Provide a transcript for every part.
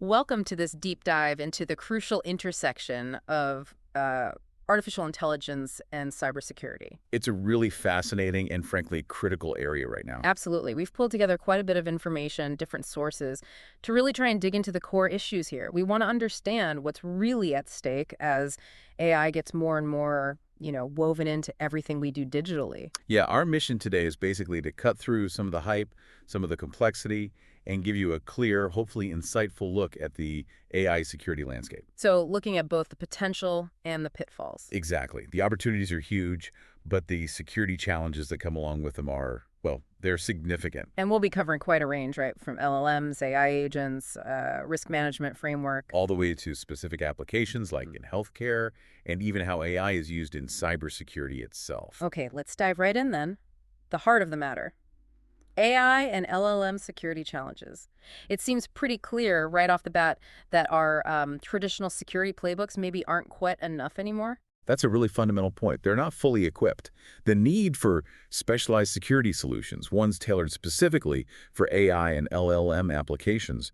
Welcome to this deep dive into the crucial intersection of artificial intelligence and cybersecurity. It's a really fascinating and frankly critical area right now. Absolutely. We've pulled together quite a bit of information, different sources, to really try and dig into the core issues here. We want to understand what's really at stake as AI gets more and more, woven into everything we do digitally. Yeah, our mission today is basically to cut through some of the hype, some of the complexity, and give you a clear, hopefully insightful look at the AI security landscape. So, looking at both the potential and the pitfalls. Exactly. The opportunities are huge, but the security challenges that come along with them are, well, they're significant. And we'll be covering quite a range, right? From LLMs, AI agents, risk management framework. All the way to specific applications like in healthcare and even how AI is used in cybersecurity itself. Okay, let's dive right in then. The heart of the matter. AI and LLM security challenges. It seems pretty clear right off the bat that our traditional security playbooks maybe aren't quite enough anymore. That's a really fundamental point. They're not fully equipped. The need for specialized security solutions, ones tailored specifically for AI and LLM applications,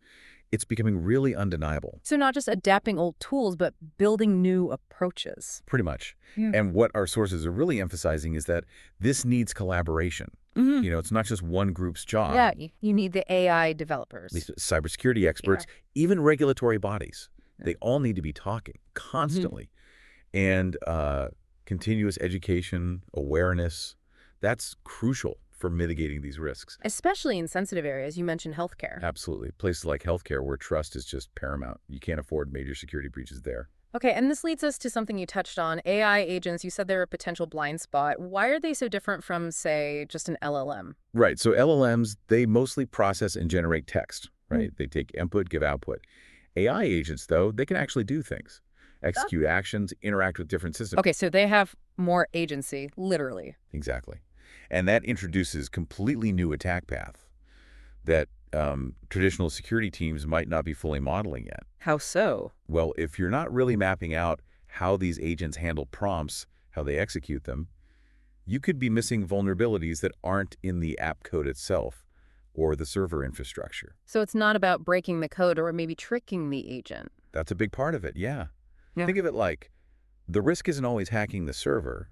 it's becoming really undeniable. So not just adapting old tools, but building new approaches. Pretty much. Yeah. And what our sources are really emphasizing is that this needs collaboration. Hmm. It's not just one group's job. Yeah, you need the AI developers. These cybersecurity experts, even regulatory bodies, they all need to be talking constantly. And continuous education, awareness, that's crucial for mitigating these risks. Especially in sensitive areas. You mentioned healthcare. Absolutely. Places like healthcare where trust is just paramount. You can't afford major security breaches there. Okay, and this leads us to something you touched on. AI agents, you said they're a potential blind spot. Why are they so different from, say, just an LLM? Right. So LLMs, they mostly process and generate text, right? They take input, give output. AI agents, though, they can actually do things, execute actions, interact with different systems. Okay, so they have more agency, literally. Exactly. And that introduces completely new attack path that traditional security teams might not be fully modeling yet. How so? Well, if you're not really mapping out how these agents handle prompts, how they execute them, you could be missing vulnerabilities that aren't in the app code itself or the server infrastructure. So it's not about breaking the code or maybe tricking the agent. That's a big part of it, yeah. Yeah. Think of it like the risk isn't always hacking the server.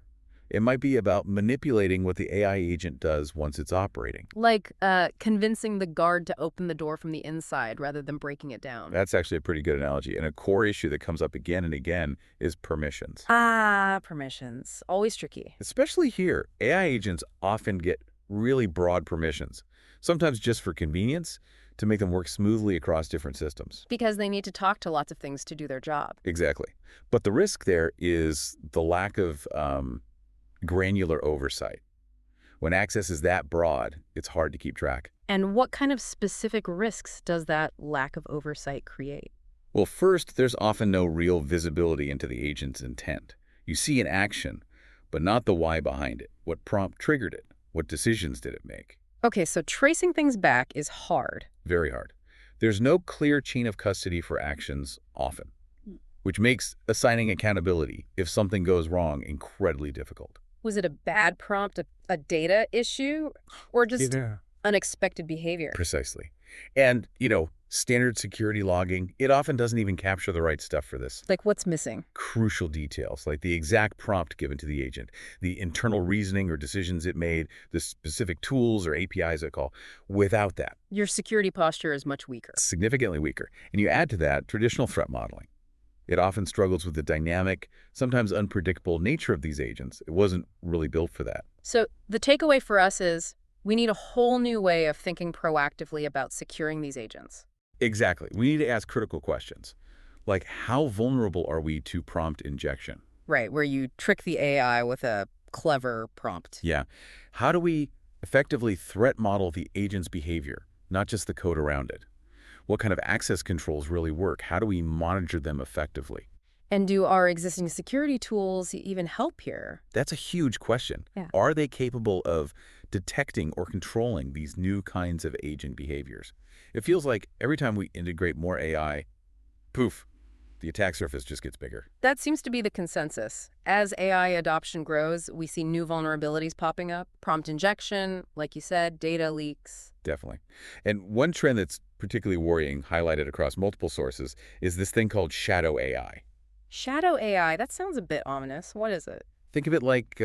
It might be about manipulating what the AI agent does once it's operating. Like convincing the guard to open the door from the inside rather than breaking it down. That's actually a pretty good analogy. And a core issue that comes up again and again is permissions. Permissions. Always tricky. Especially here, AI agents often get really broad permissions, sometimes just for convenience, to make them work smoothly across different systems. Because they need to talk to lots of things to do their job. Exactly. But the risk there is the lack of granular oversight. When access is that broad, it's hard to keep track. And what kind of specific risks does that lack of oversight create? Well, first, there's often no real visibility into the agent's intent. You see an action, but not the why behind it. What prompt triggered it? What decisions did it make? Okay, so tracing things back is hard. Very hard. There's no clear chain of custody for actions often, which makes assigning accountability if something goes wrong incredibly difficult. Was it a bad prompt, a data issue, or just unexpected behavior? Precisely. And, standard security logging, it often doesn't even capture the right stuff for this. Like what's missing? Crucial details, like the exact prompt given to the agent, the internal reasoning or decisions it made, the specific tools or APIs it call. Without that, Your security posture is much weaker. significantly weaker. And you add to that traditional threat modeling. It often struggles with the dynamic, sometimes unpredictable nature of these agents. It wasn't really built for that. So the takeaway for us is we need a whole new way of thinking proactively about securing these agents. Exactly. We need to ask critical questions, like how vulnerable are we to prompt injection? Right, where you trick the AI with a clever prompt. Yeah. How do we effectively threat model the agent's behavior, not just the code around it? What kind of access controls really work? How do we monitor them effectively? And do our existing security tools even help here? That's a huge question. Yeah. Are they capable of detecting or controlling these new kinds of agent behaviors? It feels like every time we integrate more AI, poof, the attack surface just gets bigger. That seems to be the consensus. As AI adoption grows, we see new vulnerabilities popping up. Prompt injection, like you said, data leaks. Definitely. And one trend that's particularly worrying, highlighted across multiple sources, is this thing called shadow AI. Shadow AI, that sounds a bit ominous. What is it? Think of it like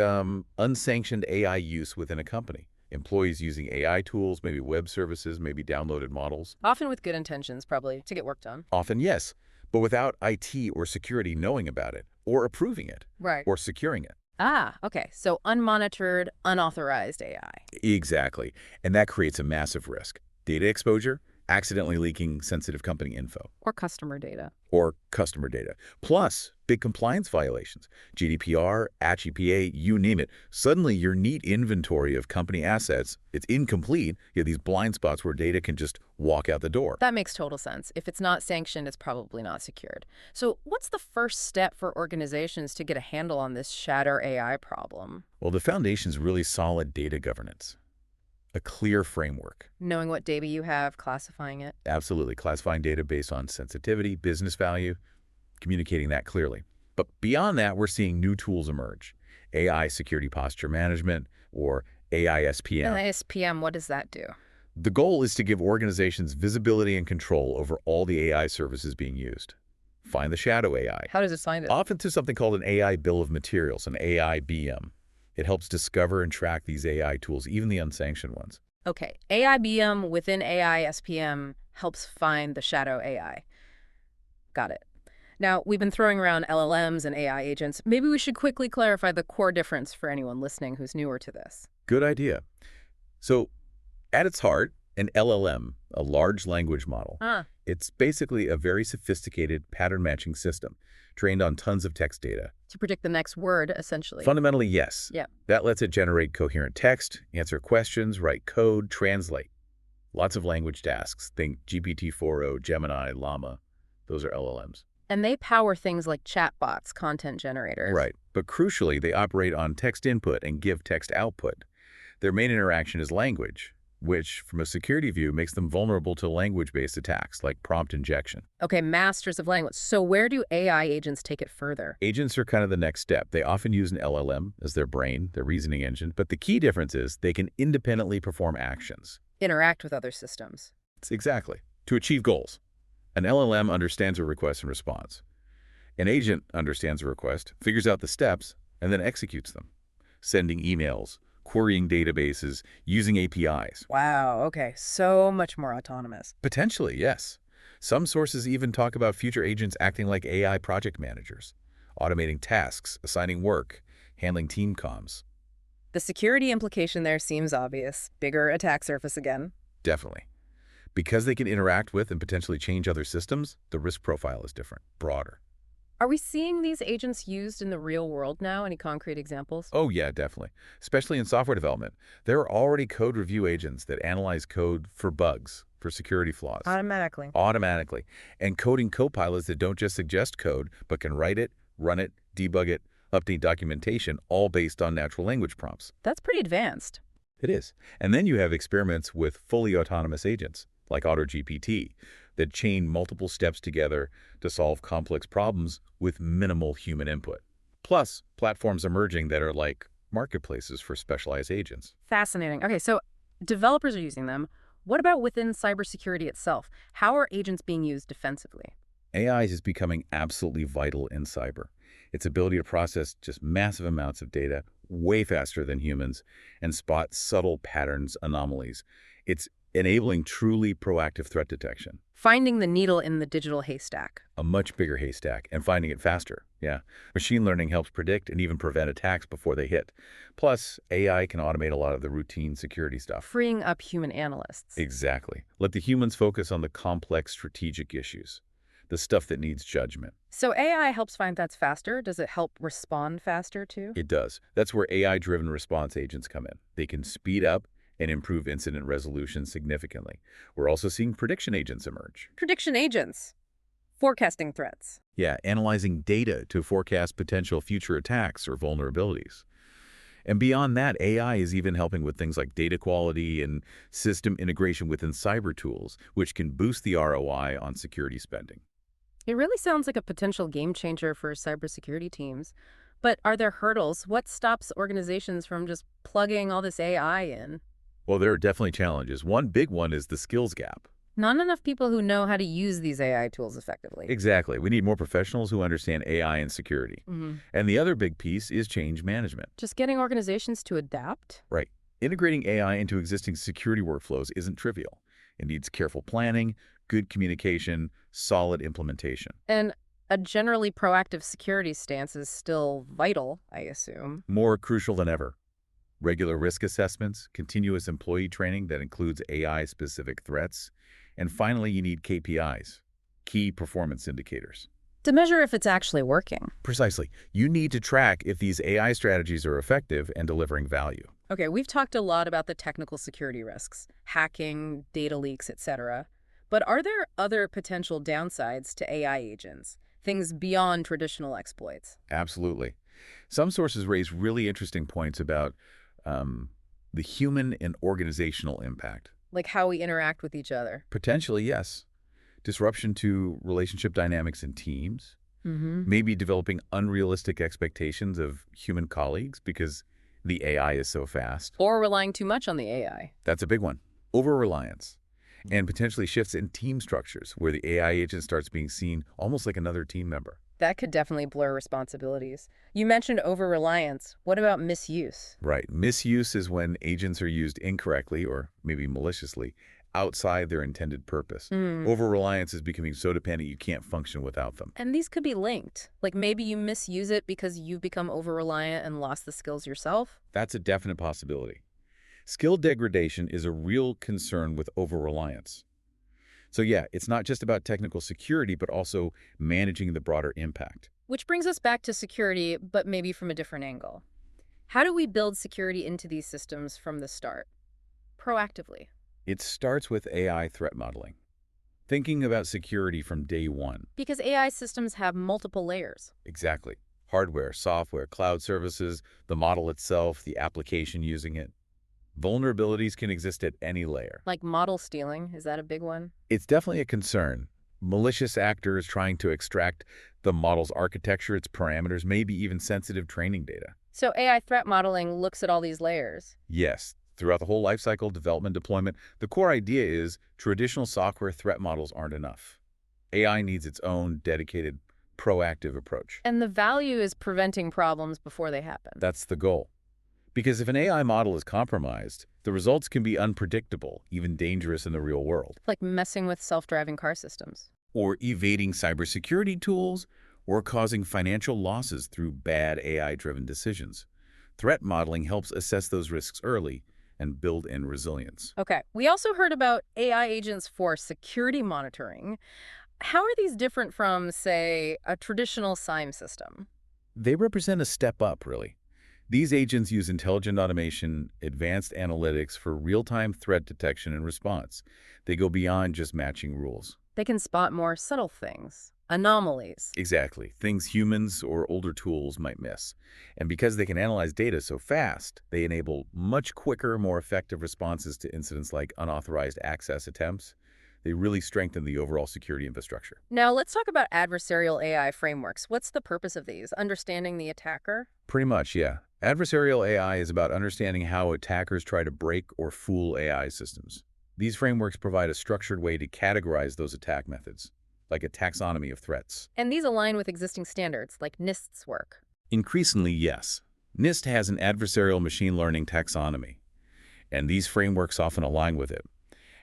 unsanctioned AI use within a company. Employees using AI tools, maybe web services, maybe downloaded models. Often with good intentions, probably, to get work done. Often, yes, but without IT or security knowing about it, or approving it, Right. or securing it. Ah, okay. So unmonitored, unauthorized AI. Exactly. And that creates a massive risk. Data exposure, accidentally leaking sensitive company info, Or customer data. or customer data. Plus, big compliance violations. GDPR, ACHI, you name it. Suddenly, your neat inventory of company assets, it's incomplete. You have these blind spots where data can just walk out the door. That makes total sense. If it's not sanctioned, it's probably not secured. So what's the first step for organizations to get a handle on this shadow AI problem? Well, the foundation's really solid data governance, a clear framework. Knowing what data you have, classifying it. Absolutely. Classifying data based on sensitivity, business value, communicating that clearly. But beyond that, we're seeing new tools emerge. AI security posture management, or AISPM. And ISPM, what does that do? The goal is to give organizations visibility and control over all the AI services being used. Find the shadow AI, How does it find it? often through something called an AI bill of materials, an AIBM. It helps discover and track these AI tools, even the unsanctioned ones. Okay, AIBM within AISPM helps find the shadow AI. Got it. Now, we've been throwing around LLMs and AI agents. Maybe we should quickly clarify the core difference for anyone listening who's newer to this. Good idea. So, at its heart, an LLM, a large language model, Ah, it's basically a very sophisticated pattern matching system trained on tons of text data. to predict the next word, essentially. Fundamentally, yes. Yeah. That lets it generate coherent text, answer questions, write code, translate. Lots of language tasks. Think GPT-4o, Gemini, Llama. Those are LLMs. And they power things like chatbots, content generators. Right. But crucially, they operate on text input and give text output. Their main interaction is language, which, from a security view, makes them vulnerable to language-based attacks like prompt injection. Okay, masters of language. So where do AI agents take it further? Agents are kind of the next step. They often use an LLM as their brain, their reasoning engine, but the key difference is they can independently perform actions. Interact with other systems. Exactly. To achieve goals. An LLM understands a request and response. An agent understands a request, figures out the steps, and then executes them. Sending emails, querying databases, using APIs. Wow, okay. So much more autonomous. Potentially, yes. Some sources even talk about future agents acting like AI project managers, automating tasks, assigning work, handling team comms. The security implication there seems obvious. Bigger attack surface again. Definitely. Because they can interact with and potentially change other systems, the risk profile is different, broader. Are we seeing these agents used in the real world now? Any concrete examples? Oh yeah, definitely. Especially in software development. There are already code review agents that analyze code for bugs, for security flaws. Automatically. Automatically. And coding copilots that don't just suggest code, but can write it, run it, debug it, update documentation, all based on natural language prompts. That's pretty advanced. It is. And then you have experiments with fully autonomous agents, like AutoGPT, that chain multiple steps together to solve complex problems with minimal human input. Plus, platforms emerging that are like marketplaces for specialized agents. Fascinating. Okay, so developers are using them. What about within cybersecurity itself? How are agents being used defensively? AI is becoming absolutely vital in cyber. Its ability to process just massive amounts of data way faster than humans and spot subtle patterns, anomalies. It's enabling truly proactive threat detection. Finding the needle in the digital haystack. A much bigger haystack, and finding it faster. Yeah. Machine learning helps predict and even prevent attacks before they hit. Plus, AI can automate a lot of the routine security stuff. Freeing up human analysts. Exactly. Let the humans focus on the complex strategic issues, the stuff that needs judgment. So AI helps find threats faster. Does it help respond faster too? It does. That's where AI-driven response agents come in. They can speed up and improve incident resolution significantly. We're also seeing prediction agents emerge. Prediction agents. Forecasting threats. Yeah, analyzing data to forecast potential future attacks or vulnerabilities. And beyond that, AI is even helping with things like data quality and system integration within cyber tools, which can boost the ROI on security spending. It really sounds like a potential game changer for cybersecurity teams. But are there hurdles? What stops organizations from just plugging all this AI in? Well, there are definitely challenges. One big one is the skills gap. Not enough people who know how to use these AI tools effectively. Exactly. We need more professionals who understand AI and security. Hmm. And the other big piece is change management. Just getting organizations to adapt? Right. Integrating AI into existing security workflows isn't trivial. It needs careful planning, good communication, solid implementation. And a generally proactive security stance is still vital, I assume. More crucial than ever. Regular risk assessments, continuous employee training that includes AI-specific threats, and finally, you need KPIs, key performance indicators. To measure if it's actually working. Precisely. You need to track if these AI strategies are effective and delivering value. Okay, we've talked a lot about the technical security risks, hacking, data leaks, etc. But are there other potential downsides to AI agents? Things beyond traditional exploits? Absolutely. Some sources raise really interesting points about the human and organizational impact. Like how we interact with each other? Potentially, yes. Disruption to relationship dynamics in teams, Mm-hmm. maybe developing unrealistic expectations of human colleagues because the AI is so fast. Or relying too much on the AI. That's a big one. Over-reliance. And potentially shifts in team structures where the AI agent starts being seen almost like another team member. That could definitely blur responsibilities. You mentioned over-reliance. What about misuse? Right. Misuse is when agents are used incorrectly or maybe maliciously outside their intended purpose. Mm. Over-reliance is becoming so dependent you can't function without them. And these could be linked. Like maybe you misuse it because you've become over-reliant and lost the skills yourself? That's a definite possibility. Skill degradation is a real concern with over-reliance. So yeah, it's not just about technical security, but also managing the broader impact. Which brings us back to security, but maybe from a different angle. How do we build security into these systems from the start? Proactively. It starts with AI threat modeling. Thinking about security from day one. Because AI systems have multiple layers. Exactly. Hardware, software, cloud services, the model itself, the application using it. Vulnerabilities can exist at any layer. Like model stealing, is that a big one? It's definitely a concern. Malicious actors trying to extract the model's architecture, its parameters, maybe even sensitive training data. So AI threat modeling looks at all these layers. Yes, throughout the whole lifecycle, development, deployment, the core idea is traditional software threat models aren't enough. AI needs its own dedicated, proactive approach. And the value is preventing problems before they happen. That's the goal. Because if an AI model is compromised, the results can be unpredictable, even dangerous in the real world. Like messing with self-driving car systems. Or evading cybersecurity tools, or causing financial losses through bad AI-driven decisions. Threat modeling helps assess those risks early and build in resilience. Okay, we also heard about AI agents for security monitoring. How are these different from, say, a traditional SIEM system? They represent a step up, really. These agents use intelligent automation, advanced analytics for real-time threat detection and response. They go beyond just matching rules. They can spot more subtle things, anomalies. Exactly. Things humans or older tools might miss. And because they can analyze data so fast, they enable much quicker, more effective responses to incidents like unauthorized access attempts. They really strengthen the overall security infrastructure. Now, let's talk about adversarial AI frameworks. What's the purpose of these? Understanding the attacker? Pretty much, yeah. Adversarial AI is about understanding how attackers try to break or fool AI systems. These frameworks provide a structured way to categorize those attack methods, like a taxonomy of threats. And these align with existing standards, like NIST's work. Increasingly, yes. NIST has an adversarial machine learning taxonomy, and these frameworks often align with it.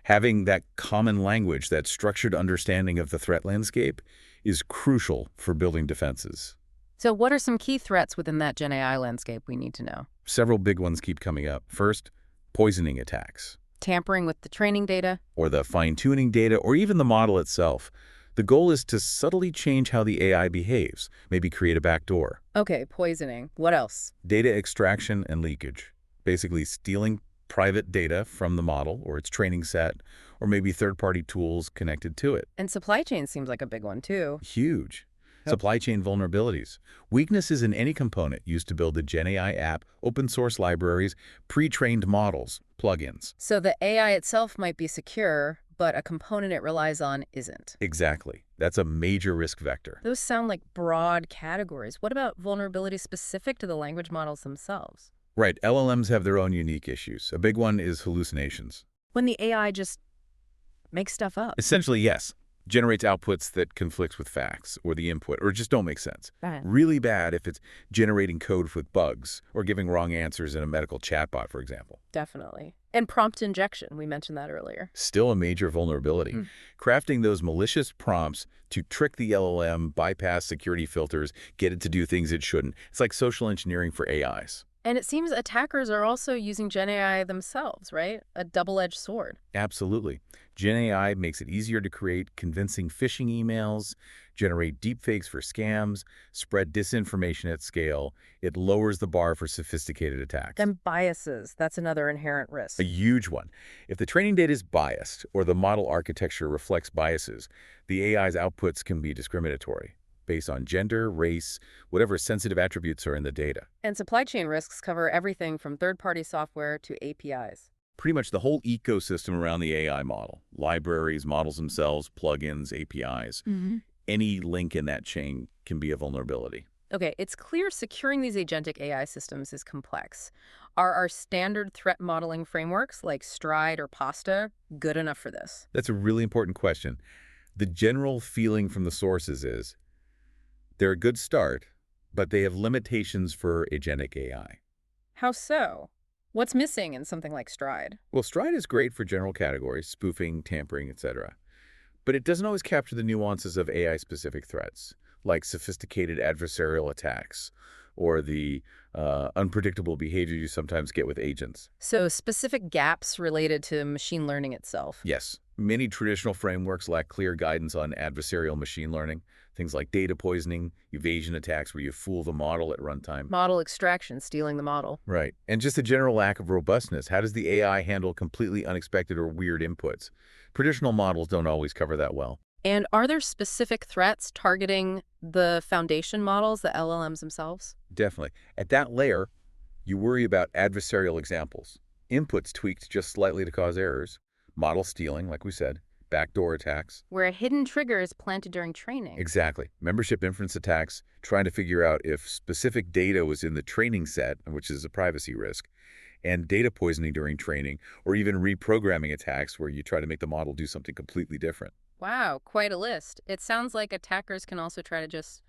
Having that common language, that structured understanding of the threat landscape, is crucial for building defenses. So what are some key threats within that Gen AI landscape we need to know? Several big ones keep coming up. First, poisoning attacks. Tampering with the training data? Or the fine-tuning data, or even the model itself. The goal is to subtly change how the AI behaves, maybe create a backdoor. Okay, poisoning. What else? Data extraction and leakage. Basically stealing private data from the model or its training set, or maybe third-party tools connected to it. And supply chain seems like a big one, too. Huge. Supply chain vulnerabilities. Weaknesses in any component used to build the Gen AI app, open source libraries, pre-trained models, plugins. So the AI itself might be secure, but a component it relies on isn't. Exactly. That's a major risk vector. Those sound like broad categories. What about vulnerabilities specific to the language models themselves? Right. LLMs have their own unique issues. A big one is hallucinations. When the AI just Make stuff up. Essentially, yes. Generates outputs that conflict with facts or the input or just don't make sense. Right. Really bad if it's generating code with bugs or giving wrong answers in a medical chatbot, for example. Definitely. And prompt injection, we mentioned that earlier. Still a major vulnerability. Crafting those malicious prompts to trick the LLM, bypass security filters, get it to do things it shouldn't. It's like social engineering for AIs. And it seems attackers are also using Gen AI themselves, right? A double-edged sword. Absolutely. Gen AI makes it easier to create convincing phishing emails, generate deepfakes for scams, spread disinformation at scale. It lowers the bar for sophisticated attacks. And biases, that's another inherent risk. A huge one. If the training data is biased or the model architecture reflects biases, the AI's outputs can be discriminatory based on gender, race, whatever sensitive attributes are in the data. And supply chain risks cover everything from third-party software to APIs. Pretty much the whole ecosystem around the AI model. Libraries, models themselves, plugins, APIs. Any link in that chain can be a vulnerability. Okay, it's clear securing these agentic AI systems is complex. Are our standard threat modeling frameworks like Stride or Pasta good enough for this? That's a really important question. The general feeling from the sources is they're a good start, but they have limitations for agentic AI. How so? What's missing in something like Stride? Well, Stride is great for general categories, spoofing, tampering, etc. But it doesn't always capture the nuances of AI-specific threats, like sophisticated adversarial attacks or the unpredictable behavior you sometimes get with agents. So specific gaps related to machine learning itself. Yes, many traditional frameworks lack clear guidance on adversarial machine learning, things like data poisoning, evasion attacks where you fool the model at runtime. Model extraction, stealing the model. Right. And just a general lack of robustness. How does the AI handle completely unexpected or weird inputs? Traditional models don't always cover that well. And are there specific threats targeting the foundation models, the LLMs themselves? Definitely. At that layer, you worry about adversarial examples. Inputs tweaked just slightly to cause errors. Model stealing, like we said. Backdoor attacks. Where a hidden trigger is planted during training. Exactly. Membership inference attacks, trying to figure out if specific data was in the training set, which is a privacy risk, and data poisoning during training, or even reprogramming attacks where you try to make the model do something completely different. Wow, quite a list. It sounds like attackers can also try to just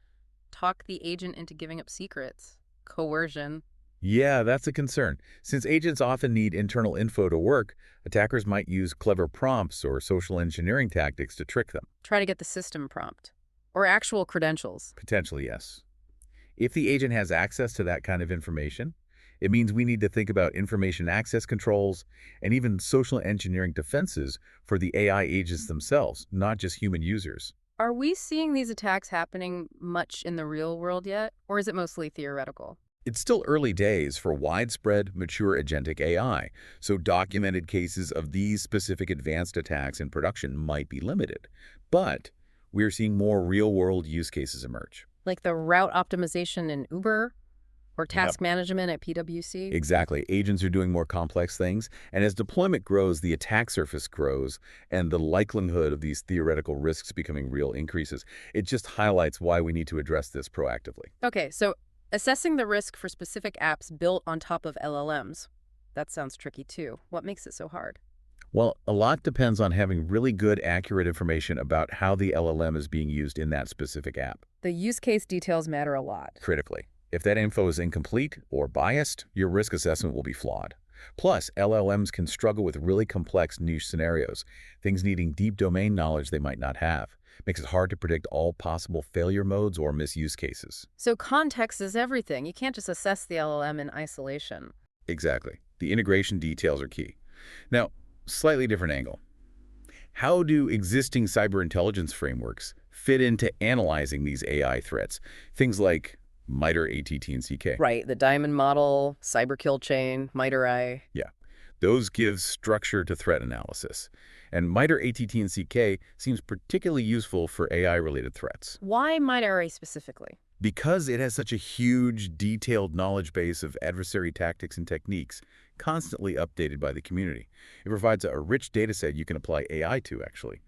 talk the agent into giving up secrets. Coercion. Yeah, that's a concern. Since agents often need internal info to work, attackers might use clever prompts or social engineering tactics to trick them. Try to get the system prompt. Or actual credentials. Potentially, yes. If the agent has access to that kind of information, it means we need to think about information access controls and even social engineering defenses for the AI agents themselves, not just human users. Are we seeing these attacks happening much in the real world yet? Or is it mostly theoretical? It's still early days for widespread, mature agentic AI, so documented cases of these specific advanced attacks in production might be limited. But we're seeing more real-world use cases emerge. Like the route optimization in Uber? Or task Yep. management at PwC? Exactly. Agents are doing more complex things, and as deployment grows, the attack surface grows, and the likelihood of these theoretical risks becoming real increases. It just highlights why we need to address this proactively. Okay, so assessing the risk for specific apps built on top of LLMs. That sounds tricky too. What makes it so hard? Well, a lot depends on having really good, accurate information about how the LLM is being used in that specific app. The use case details matter a lot. Critically, if that info is incomplete or biased, your risk assessment will be flawed. Plus, LLMs can struggle with really complex niche scenarios, things needing deep domain knowledge they might not have. Makes it hard to predict all possible failure modes or misuse cases. So context is everything. You can't just assess the LLM in isolation. Exactly. The integration details are key. Now, slightly different angle. How do existing cyber intelligence frameworks fit into analyzing these AI threats? Things like MITRE, ATT, and CK. Right, the diamond model, cyber kill chain, MITRE. Yeah. Those give structure to threat analysis. And MITRE, ATT, and CK seems particularly useful for AI-related threats. Why MITRE specifically? Because it has such a huge, detailed knowledge base of adversary tactics and techniques, constantly updated by the community. It provides a rich data set you can apply AI to, actually.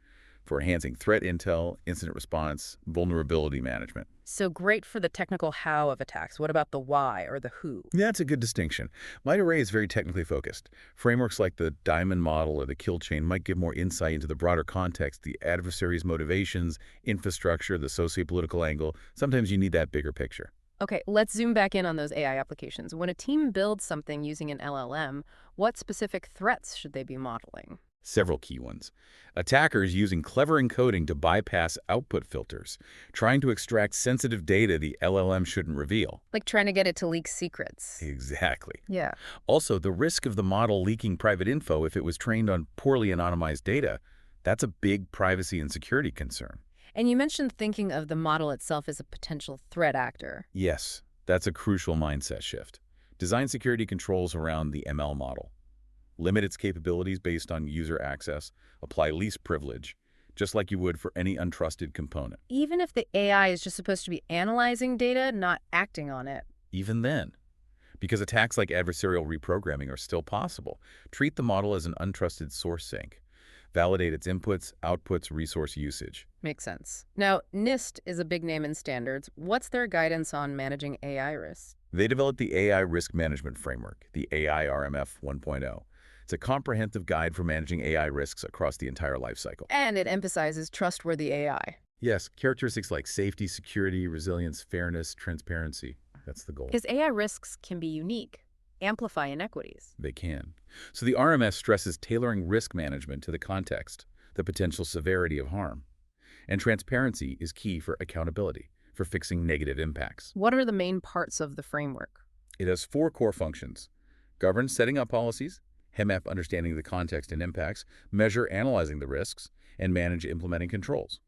for enhancing threat intel, incident response, vulnerability management. So great for the technical how of attacks. What about the why or the who? That's a good distinction. Light array is very technically focused. Frameworks like the diamond model or the kill chain might give more insight into the broader context, the adversary's motivations, infrastructure, the socio-political angle. Sometimes you need that bigger picture. Okay, let's zoom back in on those AI applications. When a team builds something using an LLM, what specific threats should they be modeling? Several key ones. Attackers using clever encoding to bypass output filters, trying to extract sensitive data the LLM shouldn't reveal. Like trying to get it to leak secrets. Exactly. Yeah. Also, the risk of the model leaking private info if it was trained on poorly anonymized data, that's a big privacy and security concern. And you mentioned thinking of the model itself as a potential threat actor. Yes, that's a crucial mindset shift. Design security controls around the ML model. Limit its capabilities based on user access, apply least privilege, just like you would for any untrusted component. Even if the AI is just supposed to be analyzing data, not acting on it. Even then, because attacks like adversarial reprogramming are still possible, treat the model as an untrusted source sink. Validate its inputs, outputs, resource usage. Makes sense. Now, NIST is a big name in standards. What's their guidance on managing AI risks? They developed the AI Risk Management Framework, the AI RMF 1.0. It's a comprehensive guide for managing AI risks across the entire lifecycle. And it emphasizes trustworthy AI. Yes, characteristics like safety, security, resilience, fairness, transparency. That's the goal. Because AI risks can be unique, amplify inequities. They can. So the RMS stresses tailoring risk management to the context, the potential severity of harm. And transparency is key for accountability, for fixing negative impacts. What are the main parts of the framework? It has 4 core functions: govern setting up policies, hem up understanding the context and impacts, measure analyzing the risks, and manage implementing controls.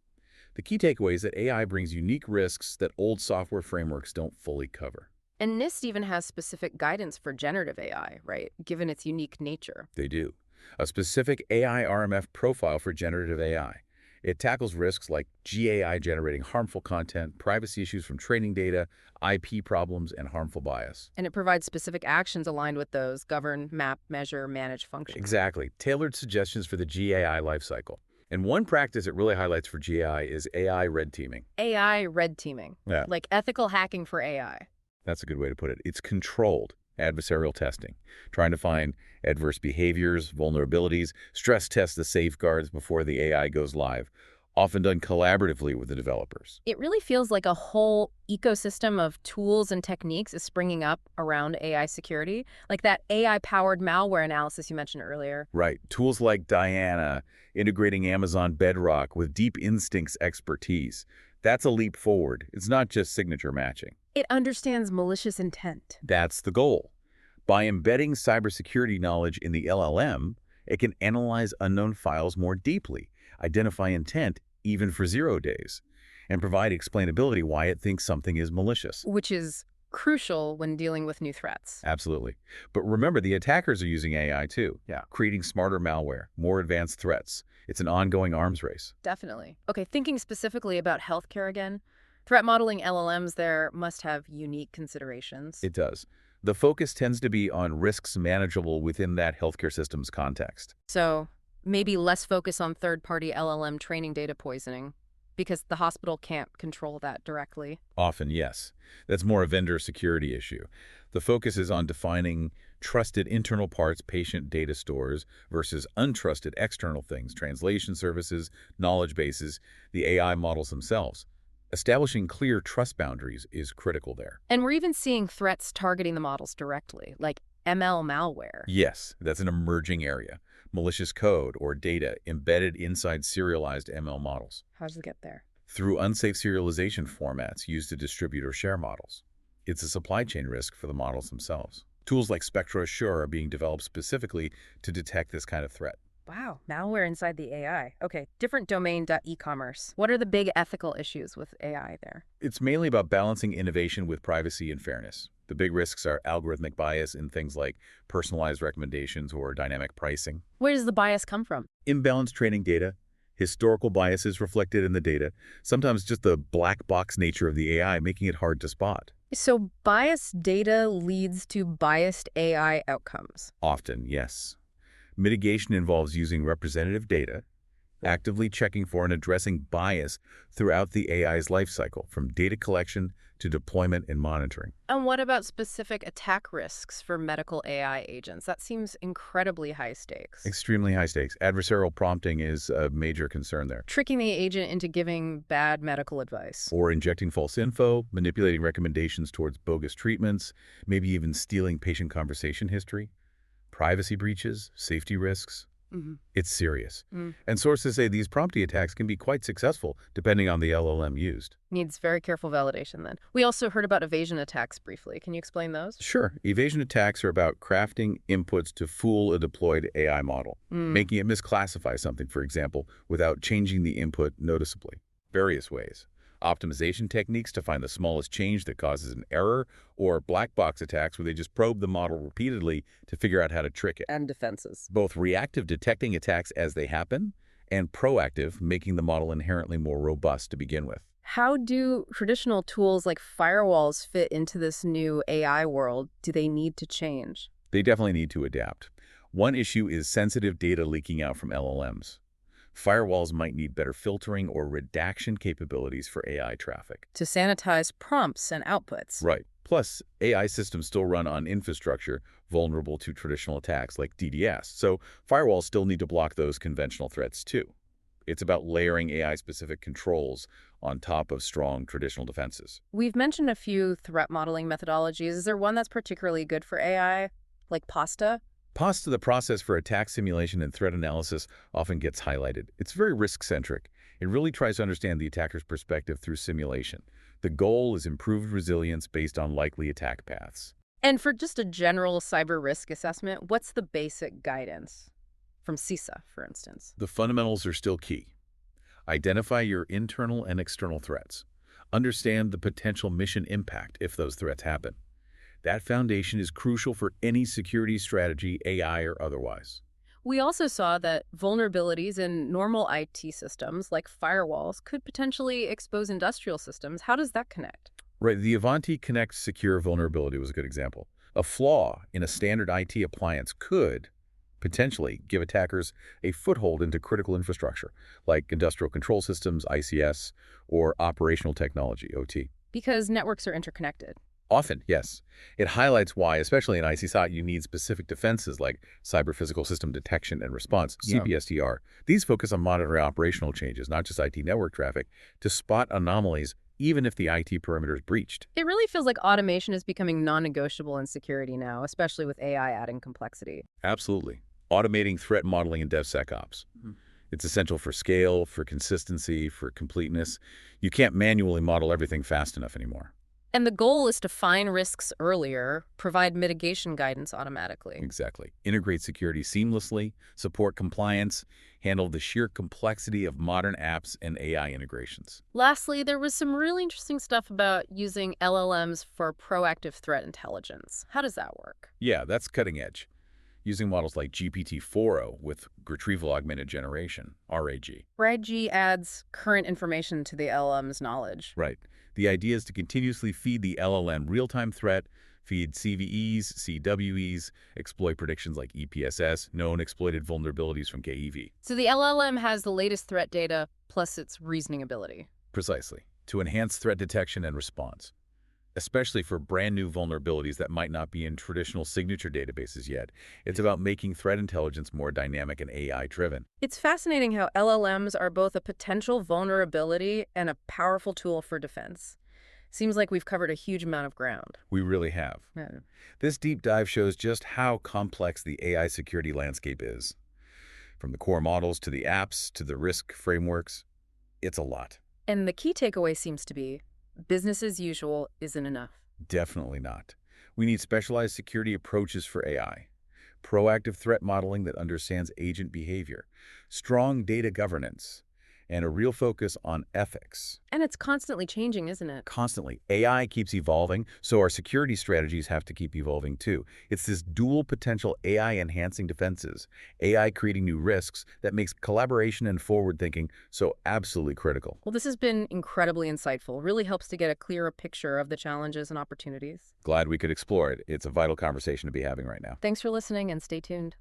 The key takeaway is that AI brings unique risks that old software frameworks don't fully cover. And NIST even has specific guidance for generative AI, right? Given its unique nature. They do. A specific AI RMF profile for generative AI. It tackles risks like GAI generating harmful content, privacy issues from training data, IP problems, and harmful bias. And it provides specific actions aligned with those: govern, map, measure, manage functions. Exactly. Tailored suggestions for the GAI lifecycle. And one practice it really highlights for GAI is AI red teaming. AI red teaming. Yeah. Like ethical hacking for AI. That's a good way to put it. It's controlled adversarial testing, trying to find adverse behaviors, vulnerabilities, stress test the safeguards before the AI goes live, often done collaboratively with the developers. It really feels like a whole ecosystem of tools and techniques is springing up around AI security, like that AI-powered malware analysis you mentioned earlier. Right. Tools like Diana, integrating Amazon Bedrock with deep instincts expertise. That's a leap forward. It's not just signature matching. It understands malicious intent. That's the goal. By embedding cybersecurity knowledge in the LLM, it can analyze unknown files more deeply, identify intent even for 0 days, and provide explainability why it thinks something is malicious. Which is crucial when dealing with new threats. Absolutely. But remember, the attackers are using AI too. Yeah. Creating smarter malware, more advanced threats. It's an ongoing arms race. Definitely. Okay, thinking specifically about healthcare again, threat modeling LLMs there must have unique considerations. It does. The focus tends to be on risks manageable within that healthcare system's context. So maybe less focus on third-party LLM training data poisoning, because the hospital can't control that directly. Often, yes. That's more a vendor security issue. The focus is on defining trusted internal parts, patient data stores, versus untrusted external things, translation services, knowledge bases, the AI models themselves. Establishing clear trust boundaries is critical there. And we're even seeing threats targeting the models directly, like ML malware. Yes, that's an emerging area. Malicious code or data embedded inside serialized ML models. How does it get there? Through unsafe serialization formats used to distribute or share models. It's a supply chain risk for the models themselves. Tools like Spectra Assure are being developed specifically to detect this kind of threat. Wow, malware inside the AI. Okay, different domain.e-commerce. What are the big ethical issues with AI there? It's mainly about balancing innovation with privacy and fairness. The big risks are algorithmic bias in things like personalized recommendations or dynamic pricing. Where does the bias come from? Imbalanced training data, historical biases reflected in the data, sometimes just the black box nature of the AI making it hard to spot. So biased data leads to biased AI outcomes. Often, yes. Mitigation involves using representative data, actively checking for and addressing bias throughout the AI's lifecycle, from data collection to deployment and monitoring. And what about specific attack risks for medical AI agents? That seems incredibly high stakes. Extremely high stakes. Adversarial prompting is a major concern there. Tricking the agent into giving bad medical advice. Or injecting false info, manipulating recommendations towards bogus treatments, maybe even stealing patient conversation history, privacy breaches, safety risks. Hmm. It's serious. And sources say these prompting attacks can be quite successful, depending on the LLM used. Needs very careful validation then. We also heard about evasion attacks briefly. Can you explain those? Sure, evasion attacks are about crafting inputs to fool a deployed AI model, making it misclassify something, for example, without changing the input noticeably. Various ways. Optimization techniques to find the smallest change that causes an error, or black box attacks where they just probe the model repeatedly to figure out how to trick it. And defenses. Both reactive, detecting attacks as they happen, and proactive, making the model inherently more robust to begin with. How do traditional tools like firewalls fit into this new AI world? Do they need to change? They definitely need to adapt. One issue is sensitive data leaking out from LLMs. Firewalls might need better filtering or redaction capabilities for AI traffic. To sanitize prompts and outputs. Right. Plus, AI systems still run on infrastructure vulnerable to traditional attacks like DDoS, so firewalls still need to block those conventional threats too. It's about layering AI-specific controls on top of strong traditional defenses. We've mentioned a few threat modeling methodologies. Is there one that's particularly good for AI, like PASTA? PASTA, the process for attack simulation and threat analysis, often gets highlighted. It's very risk-centric. It really tries to understand the attacker's perspective through simulation. The goal is improved resilience based on likely attack paths. And for just a general cyber risk assessment, what's the basic guidance? From CISA, for instance. The fundamentals are still key. Identify your internal and external threats. Understand the potential mission impact if those threats happen. That foundation is crucial for any security strategy, AI or otherwise. We also saw that vulnerabilities in normal IT systems, like firewalls, could potentially expose industrial systems. How does that connect? Right, the Avanti Connect Secure vulnerability was a good example. A flaw in a standard IT appliance could potentially give attackers a foothold into critical infrastructure, like industrial control systems, ICS, or operational technology, OT. Because networks are interconnected. Often, yes. It highlights why, especially in ICSOT, you need specific defenses like cyber physical system detection and response, CPSDR. These focus on monitoring operational changes, not just IT network traffic, to spot anomalies even if the IT perimeter is breached. It really feels like automation is becoming non-negotiable in security now, especially with AI adding complexity. Absolutely. Automating threat modeling in DevSecOps. It's essential for scale, for consistency, for completeness. You can't manually model everything fast enough anymore. And the goal is to find risks earlier, provide mitigation guidance automatically. Exactly. Integrate security seamlessly, support compliance, handle the sheer complexity of modern apps and AI integrations. Lastly, there was some really interesting stuff about using LLMs for proactive threat intelligence. How does that work? Yeah, that's cutting edge. Using models like GPT-4o with retrieval augmented generation, RAG. RAG adds current information to the LLM's knowledge. Right. The idea is to continuously feed the LLM real-time threat, feed CVEs, CWEs, exploit predictions like EPSS, known exploited vulnerabilities from KEV. So the LLM has the latest threat data plus its reasoning ability. Precisely. To enhance threat detection and response, especially for brand new vulnerabilities that might not be in traditional signature databases yet. It's about making threat intelligence more dynamic and AI-driven. It's fascinating how LLMs are both a potential vulnerability and a powerful tool for defense. Seems like we've covered a huge amount of ground. We really have. Yeah. This deep dive shows just how complex the AI security landscape is. From the core models to the apps to the risk frameworks, it's a lot. And the key takeaway seems to be business as usual isn't enough. Definitely not. We need specialized security approaches for AI, proactive threat modeling that understands agent behavior, strong data governance, and a real focus on ethics. And it's constantly changing, isn't it? Constantly. AI keeps evolving, so our security strategies have to keep evolving too. It's this dual potential AI enhancing defenses, AI creating new risks that makes collaboration and forward thinking so absolutely critical. Well, this has been incredibly insightful. Really helps to get a clearer picture of the challenges and opportunities. Glad we could explore it. It's a vital conversation to be having right now. Thanks for listening and stay tuned.